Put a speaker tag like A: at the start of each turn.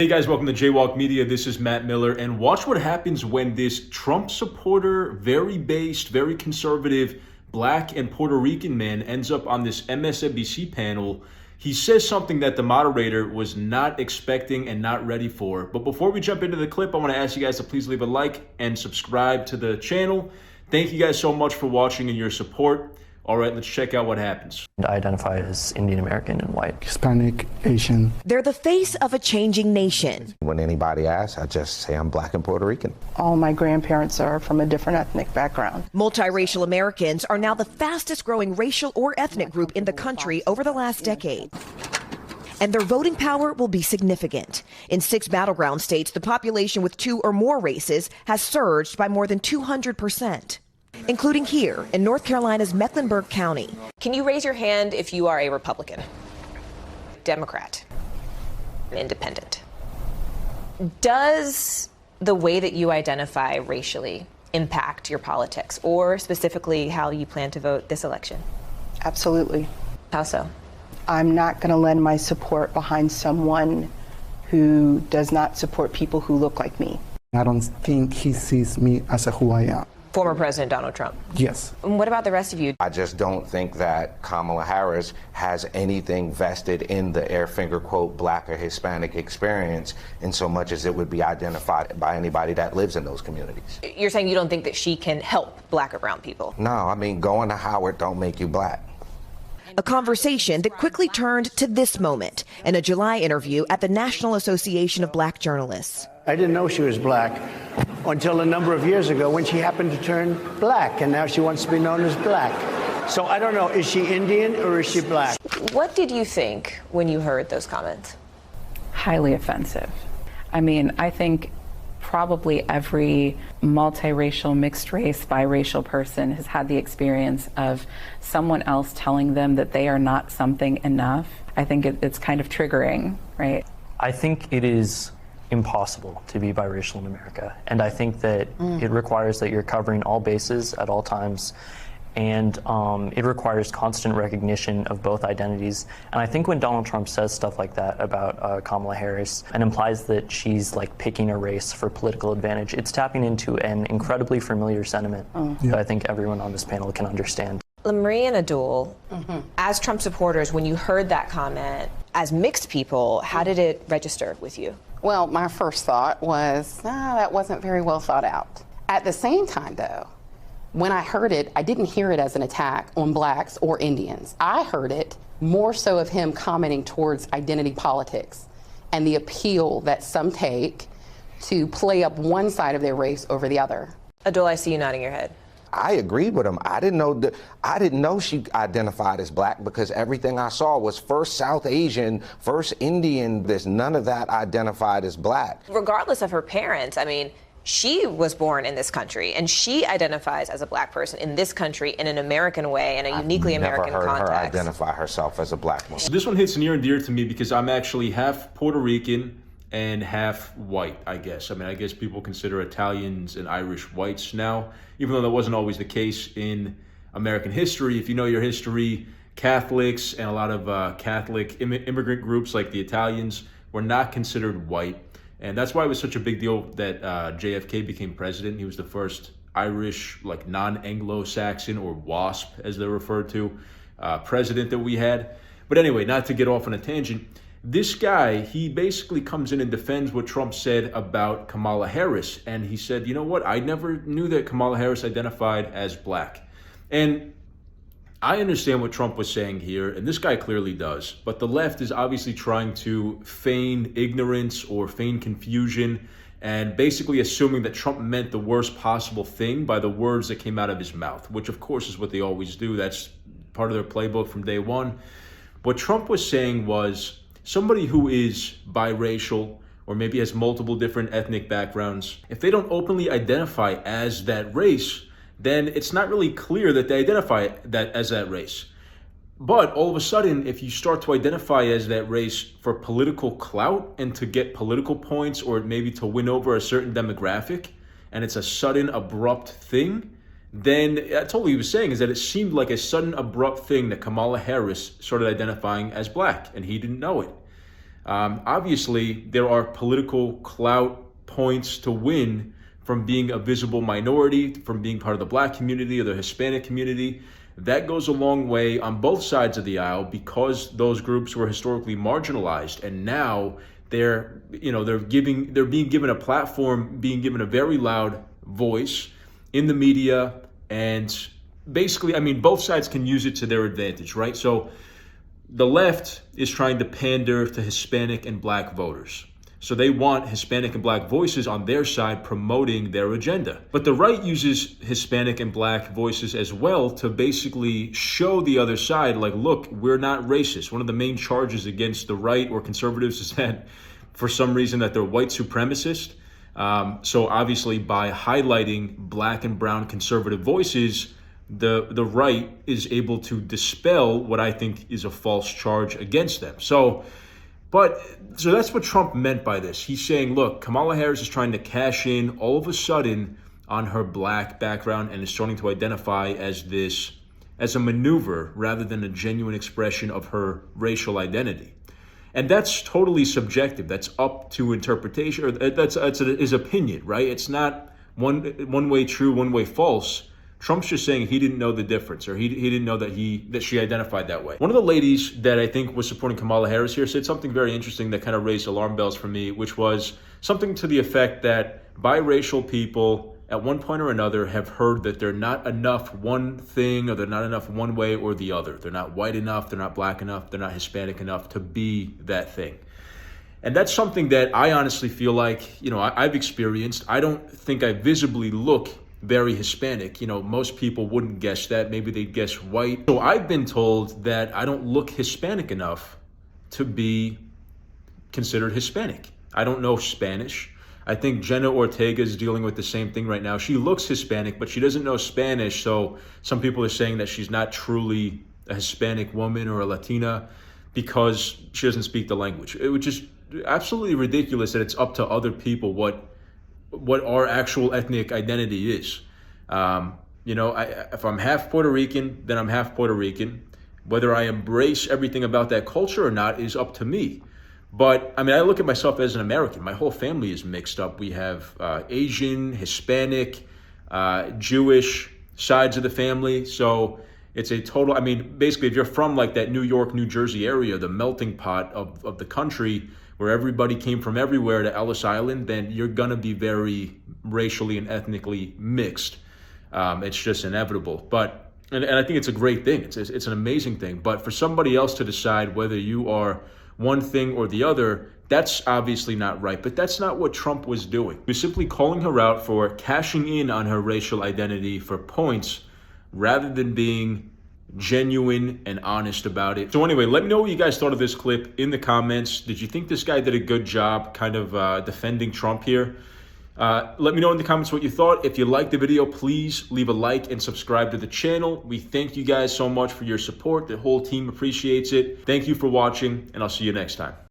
A: Hey guys, welcome to JayWalk Media. This is Matt Miller, and watch what happens when this Trump supporter, very based, very conservative, black and Puerto Rican man ends up on this MSNBC panel. He says something that the moderator was not expecting and not ready for. But before we jump into the clip, I want to ask you guys to please leave a like and subscribe to the channel. Thank you guys so much for watching and your support. All right, let's check out what happens.
B: I identify as Indian American and white.
C: Hispanic, Asian.
D: They're the face of a changing nation.
E: When anybody asks, I just say I'm black and Puerto Rican.
F: All my grandparents are from a different ethnic background.
D: Multiracial Americans are now the fastest growing racial or ethnic group in the country over the last decade. And their voting power will be significant. In 6 battleground states, the population with 2 or more races has surged by more than 200%. Including here in North Carolina's Mecklenburg County.
G: Can you raise your hand if you are a Republican, Democrat, Independent? Does the way that you identify racially impact your politics, or specifically how you plan to vote this election?
F: Absolutely.
G: How so?
F: I'm not going to lend my support behind someone who does not support people who look like me.
C: I don't think he sees me as who I am.
G: Former President Donald Trump.
C: Yes.
G: And what about the rest of you?
E: I just don't think that Kamala Harris has anything vested in the air finger quote black or Hispanic experience in so much as it would be identified by anybody that lives in those communities.
G: You're saying you don't think that she can help black or brown people?
E: No, I mean, going to Howard don't make you black.
D: A conversation that quickly turned to this moment in a July interview at the National Association of Black Journalists.
H: I didn't know she was black until a number of years ago when she happened to turn black, and now she wants to be known as black. So I don't know, is she Indian or is she black?
G: What did you think when you heard those comments?
I: Highly offensive. I mean, I think probably every multiracial, mixed race, biracial person has had the experience of someone else telling them that they are not something enough. I think it's kind of triggering, right?
B: I think it is impossible to be biracial in America. And I think that it requires that you're covering all bases at all times. And it requires constant recognition of both identities. And I think when Donald Trump says stuff like that about Kamala Harris and implies that she's like picking a race for political advantage, it's tapping into an incredibly familiar sentiment that I think everyone on this panel can understand.
G: Marie and Adul, as Trump supporters, when you heard that comment, as mixed people, how did it register with you?
J: Well, my first thought was, that wasn't very well thought out. At the same time, though, when I heard it, I didn't hear it as an attack on blacks or Indians. I heard it more so of him commenting towards identity politics and the appeal that some take to play up one side of their race over the other.
G: Adul, I see you nodding your head.
E: I agreed with him. I didn't know she identified as black because everything I saw was first South Asian, first Indian. There's none of that identified as black.
G: Regardless of her parents, I mean, she was born in this country, and she identifies as a black person in this country in an American way, in a uniquely American context.
E: I've never heard her identify herself as a black woman.
A: So this one hits near and dear to me because I'm actually half Puerto Rican and half white, I guess. I mean, I guess people consider Italians and Irish whites now, even though that wasn't always the case in American history. If you know your history, Catholics and a lot of Catholic immigrant groups like the Italians were not considered white. And that's why it was such a big deal that JFK became president. He was the first Irish, like non-Anglo-Saxon, or WASP as they're referred to, president that we had. But anyway, not to get off on a tangent, this guy, he basically comes in and defends what Trump said about Kamala Harris. And he said, you know what, I never knew that Kamala Harris identified as black. And I understand what Trump was saying here, and this guy clearly does. But the left is obviously trying to feign ignorance or feign confusion and basically assuming that Trump meant the worst possible thing by the words that came out of his mouth, which of course is what they always do. That's part of their playbook from day one. What Trump was saying was, somebody who is biracial or maybe has multiple different ethnic backgrounds, if they don't openly identify as that race, then it's not really clear that they identify that as that race. But all of a sudden, if you start to identify as that race for political clout and to get political points or maybe to win over a certain demographic, and it's a sudden, abrupt thing, then that's all he was saying, is that it seemed like a sudden, abrupt thing that Kamala Harris started identifying as black, and he didn't know it. Obviously, there are political clout points to win from being a visible minority, from being part of the black community or the Hispanic community. That goes a long way on both sides of the aisle because those groups were historically marginalized, and now they're being given a platform, being given a very loud voice in the media, and basically, I mean, both sides can use it to their advantage, right? So the left is trying to pander to Hispanic and black voters. So they want Hispanic and black voices on their side promoting their agenda. But the right uses Hispanic and black voices as well to basically show the other side, like, look, we're not racist. One of the main charges against the right or conservatives is that for some reason that they're white supremacist. So obviously by highlighting black and brown conservative voices, the right is able to dispel what I think is a false charge against them. So that's what Trump meant by this. He's saying, look, Kamala Harris is trying to cash in all of a sudden on her black background and is starting to identify as a maneuver rather than a genuine expression of her racial identity. And that's totally subjective. That's up to interpretation, or that's his opinion, right? It's not one way true, one way false. Trump's just saying he didn't know the difference, or he didn't know that she identified that way. One of the ladies that I think was supporting Kamala Harris here said something very interesting that kind of raised alarm bells for me, which was something to the effect that biracial people at one point or another have heard that they're not enough one thing, or they're not enough one way or the other. They're not white enough, they're not black enough, they're not Hispanic enough to be that thing. And that's something that I honestly feel like, I've experienced. I don't think I visibly look very Hispanic. Most people wouldn't guess that. Maybe they'd guess white. So I've been told that I don't look Hispanic enough to be considered Hispanic. I don't know Spanish. I think Jenna Ortega is dealing with the same thing right now. She looks Hispanic, but she doesn't know Spanish. So some people are saying that she's not truly a Hispanic woman or a Latina because she doesn't speak the language, which is absolutely ridiculous that it's up to other people what our actual ethnic identity is. If I'm half Puerto Rican, then I'm half Puerto Rican. Whether I embrace everything about that culture or not is up to me. But I look at myself as an American. My whole family is mixed up. We have Asian, Hispanic, Jewish sides of the family. So it's a total, basically if you're from like that New York, New Jersey area, the melting pot of the country, where everybody came from everywhere to Ellis Island, then you're gonna be very racially and ethnically mixed. It's just inevitable. But and I think it's a great thing. It's an amazing thing. But for somebody else to decide whether you are one thing or the other, that's obviously not right. But that's not what Trump was doing. He was simply calling her out for cashing in on her racial identity for points rather than being genuine and honest about it. So anyway, let me know what you guys thought of this clip in the comments. Did you think this guy did a good job kind of defending Trump here? Let me know in the comments what you thought. If you liked the video, please leave a like and subscribe to the channel. We thank you guys so much for your support. The whole team appreciates it. Thank you for watching, and I'll see you next time.